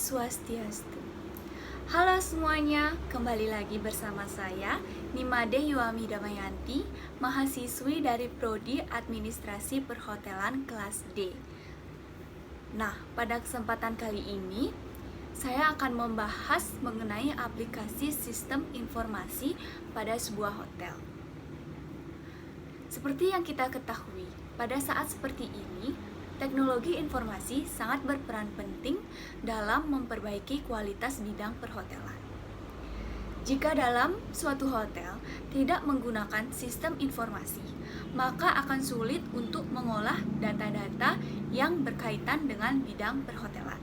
Swastiastu. Halo semuanya, kembali lagi bersama saya Nimade Yuami Damayanti, mahasiswi dari Prodi Administrasi Perhotelan kelas D. Nah, pada kesempatan kali ini saya akan membahas mengenai aplikasi sistem informasi pada sebuah hotel. Seperti yang kita ketahui, pada saat seperti ini teknologi informasi sangat berperan penting dalam memperbaiki kualitas bidang perhotelan. Jika dalam suatu hotel tidak menggunakan sistem informasi, maka akan sulit untuk mengolah data-data yang berkaitan dengan bidang perhotelan.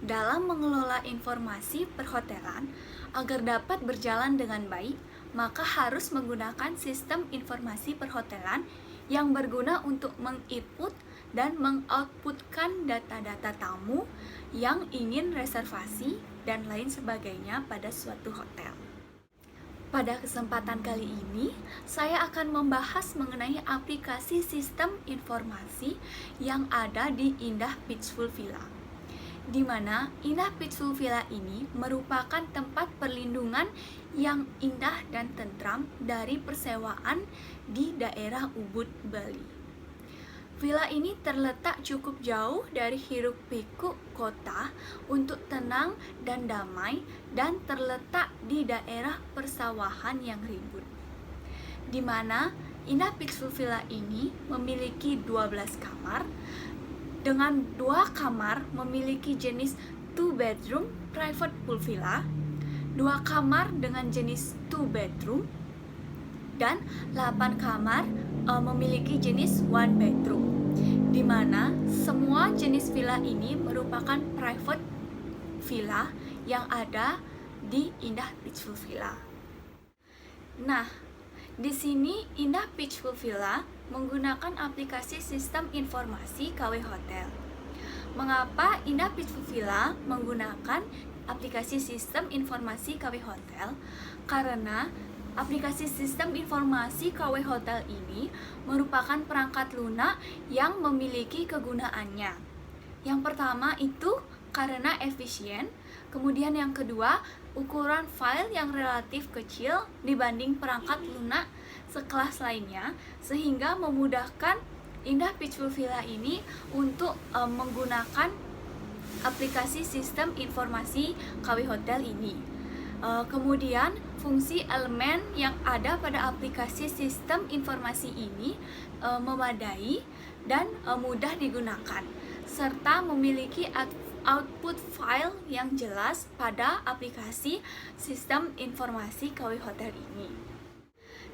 Dalam mengelola informasi perhotelan, agar dapat berjalan dengan baik, maka harus menggunakan sistem informasi perhotelan yang berguna untuk menginput dan mengoutputkan data-data tamu yang ingin reservasi dan lain sebagainya pada suatu hotel. Pada kesempatan kali ini, saya akan membahas mengenai aplikasi sistem informasi yang ada di Indah Peaceful Villa, di mana Indah Peaceful Villa ini merupakan tempat perlindungan yang indah dan tentram dari persewaan di daerah Ubud, Bali. Villa ini terletak cukup jauh dari hiruk-pikuk kota untuk tenang dan damai, dan terletak di daerah persawahan yang ribut, di mana Indah Peaceful Villa ini memiliki 12 kamar, dengan 2 kamar memiliki jenis 2 bedroom private pool villa, 2 kamar dengan jenis 2 bedroom, dan 8 kamar memiliki jenis 1 bedroom, di mana semua jenis villa ini merupakan private villa yang ada di Indah Peaceful Villa. Nah, di sini Indah Peaceful Villa menggunakan aplikasi sistem informasi KW Hotel. Mengapa Indah Peaceful Villa menggunakan aplikasi sistem informasi KW Hotel? Karena aplikasi sistem informasi KW Hotel ini merupakan perangkat lunak yang memiliki kegunaannya. Yang pertama itu karena efisien, kemudian yang kedua ukuran file yang relatif kecil dibanding perangkat lunak sekelas lainnya, sehingga memudahkan Indah Peaceful Villa ini untuk menggunakan aplikasi sistem informasi KW Hotel ini. Kemudian fungsi elemen yang ada pada aplikasi sistem informasi ini memadai dan mudah digunakan, serta memiliki output file yang jelas pada aplikasi sistem informasi KW Hotel ini.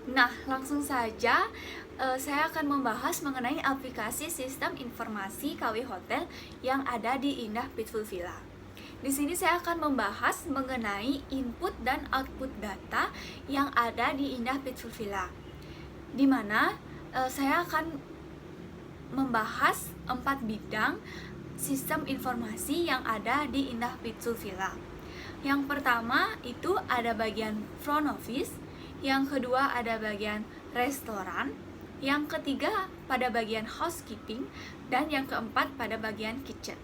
Nah, langsung saja saya akan membahas mengenai aplikasi sistem informasi KW Hotel yang ada di Indah Peaceful Villa. Di sini saya akan membahas mengenai input dan output data yang ada di Indah Peaceful Villa, di mana saya akan membahas 4 bidang sistem informasi yang ada di Indah Peaceful Villa. Yang pertama itu ada bagian front office, yang kedua ada bagian restoran, yang ketiga pada bagian housekeeping, dan yang keempat pada bagian kitchen.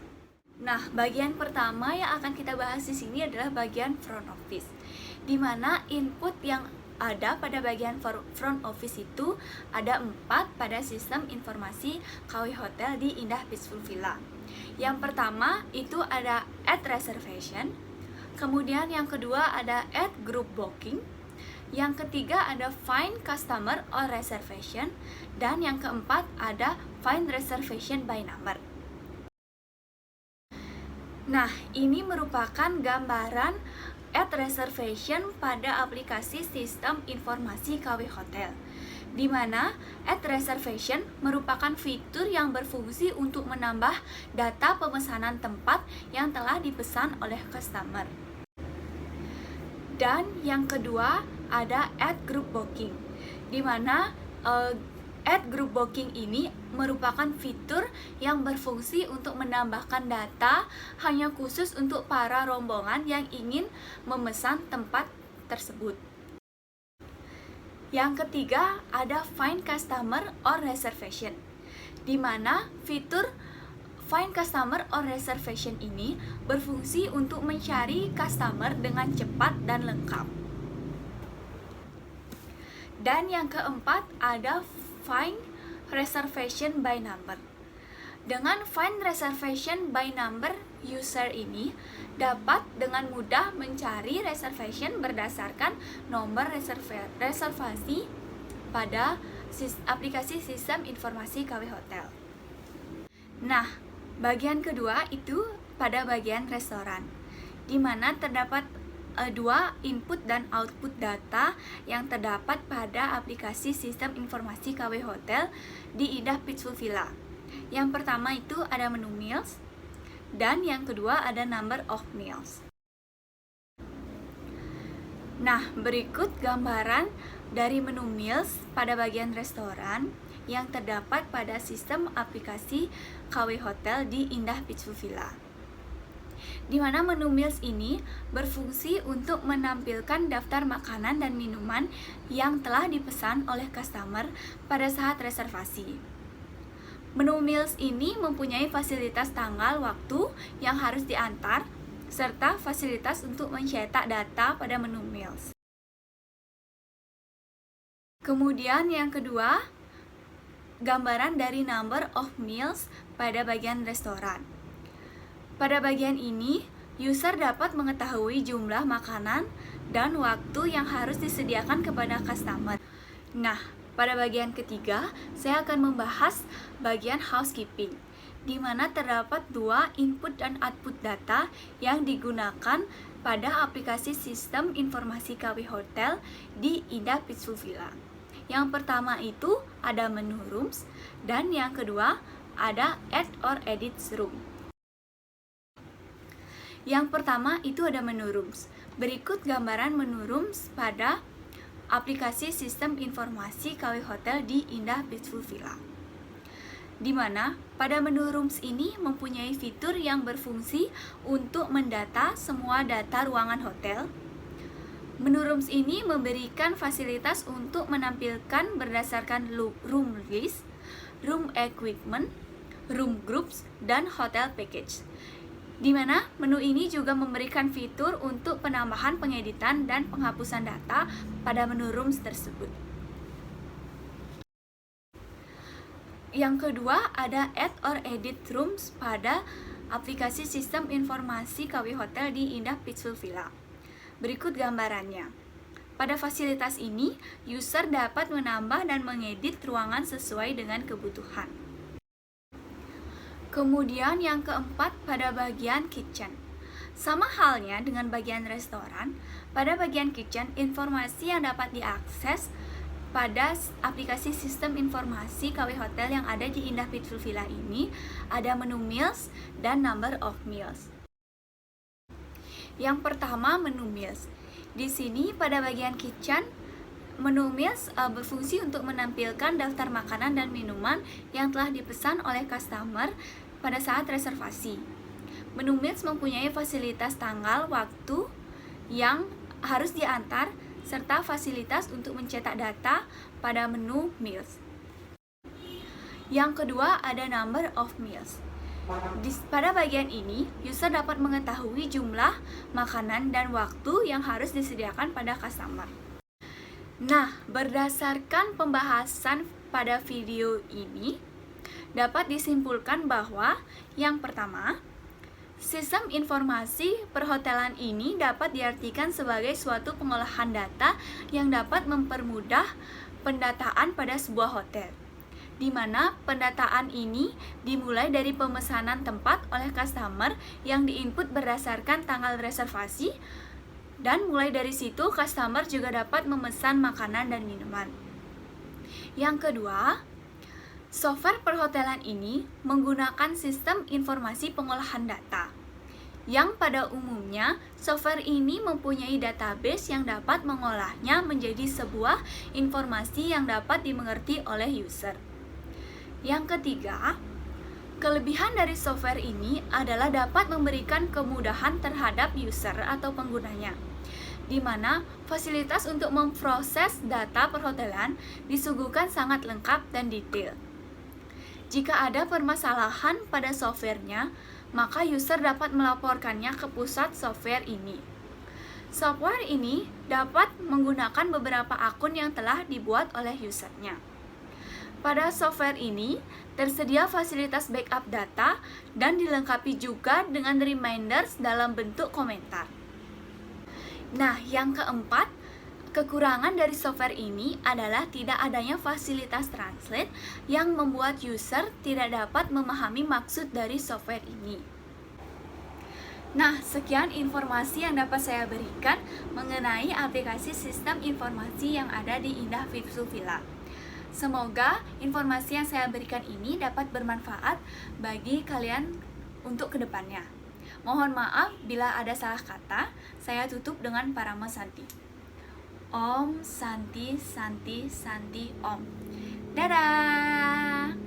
Nah, bagian pertama yang akan kita bahas di sini adalah bagian front office, di mana input yang ada pada bagian front office itu ada 4 pada sistem informasi KW Hotel di Indah Peaceful Villa. Yang pertama itu ada add reservation, kemudian yang kedua ada add group booking, yang ketiga ada find customer or reservation, dan yang keempat ada find reservation by number. Nah, ini merupakan gambaran add reservation pada aplikasi sistem informasi KW Hotel, di mana add reservation merupakan fitur yang berfungsi untuk menambah data pemesanan tempat yang telah dipesan oleh customer. Dan yang kedua ada add group booking, di mana add group booking ini merupakan fitur yang berfungsi untuk menambahkan data hanya khusus untuk para rombongan yang ingin memesan tempat tersebut. Yang ketiga ada find customer or reservation, di mana fitur Find Customer or Reservation ini berfungsi untuk mencari customer dengan cepat dan lengkap. Dan yang keempat ada Find Reservation by Number. Dengan Find Reservation by Number, user ini dapat dengan mudah mencari reservation berdasarkan nomor reservasi pada aplikasi sistem informasi KW Hotel. Nah, bagian kedua itu pada bagian restoran, di mana terdapat dua input dan output data yang terdapat pada aplikasi sistem informasi KW Hotel di Indah Peaceful Villa. Yang pertama itu ada menu meals, dan yang kedua ada number of meals. Nah, berikut gambaran dari menu meals pada bagian restoran yang terdapat pada sistem aplikasi KW Hotel di Indah Peaceful Villa. Di mana menu meals ini berfungsi untuk menampilkan daftar makanan dan minuman yang telah dipesan oleh customer pada saat reservasi. Menu meals ini mempunyai fasilitas tanggal waktu yang harus diantar, serta fasilitas untuk mencetak data pada menu meals. Kemudian yang kedua, gambaran dari number of meals pada bagian restoran. Pada bagian ini, user dapat mengetahui jumlah makanan dan waktu yang harus disediakan kepada customer. Nah, pada bagian ketiga, saya akan membahas bagian housekeeping, di mana terdapat dua input dan output data yang digunakan pada aplikasi sistem informasi KW Hotel di Indah Peaceful Villa. Yang pertama itu ada menu rooms, dan yang kedua ada add or edit room. Yang pertama itu ada menu rooms. Berikut gambaran menu rooms pada aplikasi sistem informasi KW Hotel di Indah Peaceful Villa. Di mana pada menu rooms ini mempunyai fitur yang berfungsi untuk mendata semua data ruangan hotel. Menu rooms ini memberikan fasilitas untuk menampilkan berdasarkan room list, room equipment, room groups, dan hotel package. Di mana menu ini juga memberikan fitur untuk penambahan, pengeditan, dan penghapusan data pada menu rooms tersebut. Yang kedua ada add or edit rooms pada aplikasi sistem informasi KW Hotel di Indah Peaceful Villa. Berikut gambarannya. Pada fasilitas ini, user dapat menambah dan mengedit ruangan sesuai dengan kebutuhan. Kemudian yang keempat pada bagian kitchen. Sama halnya dengan bagian restoran, pada bagian kitchen, informasi yang dapat diakses pada aplikasi sistem informasi KW Hotel yang ada di Indah Peaceful Villa ini ada menu meals dan number of meals. Yang pertama menu meals. Di sini pada bagian kitchen, menu meals berfungsi untuk menampilkan daftar makanan dan minuman yang telah dipesan oleh customer pada saat reservasi. Menu meals mempunyai fasilitas tanggal, waktu yang harus diantar, serta fasilitas untuk mencetak data pada menu meals. Yang kedua ada number of meals. Pada bagian ini, user dapat mengetahui jumlah makanan dan waktu yang harus disediakan pada customer. Nah, berdasarkan pembahasan pada video ini, dapat disimpulkan bahwa yang pertama, sistem informasi perhotelan ini dapat diartikan sebagai suatu pengolahan data yang dapat mempermudah pendataan pada sebuah hotel, di mana pendataan ini dimulai dari pemesanan tempat oleh customer yang diinput berdasarkan tanggal reservasi, dan mulai dari situ customer juga dapat memesan makanan dan minuman. Yang kedua, software perhotelan ini menggunakan sistem informasi pengolahan data, yang pada umumnya software ini mempunyai database yang dapat mengolahnya menjadi sebuah informasi yang dapat dimengerti oleh user. Yang ketiga, kelebihan dari software ini adalah dapat memberikan kemudahan terhadap user atau penggunanya, di mana fasilitas untuk memproses data perhotelan disuguhkan sangat lengkap dan detail. Jika ada permasalahan pada softwarenya, maka user dapat melaporkannya ke pusat software ini. Software ini dapat menggunakan beberapa akun yang telah dibuat oleh usernya. Pada software ini, tersedia fasilitas backup data dan dilengkapi juga dengan reminders dalam bentuk komentar. Nah, yang keempat, kekurangan dari software ini adalah tidak adanya fasilitas translate yang membuat user tidak dapat memahami maksud dari software ini. Nah, sekian informasi yang dapat saya berikan mengenai aplikasi sistem informasi yang ada di Indah Vipsuvilla. Semoga informasi yang saya berikan ini dapat bermanfaat bagi kalian untuk kedepannya. Mohon maaf bila ada salah kata, saya tutup dengan Parama Santi. Om Santi Santi Santi Om. Dadah!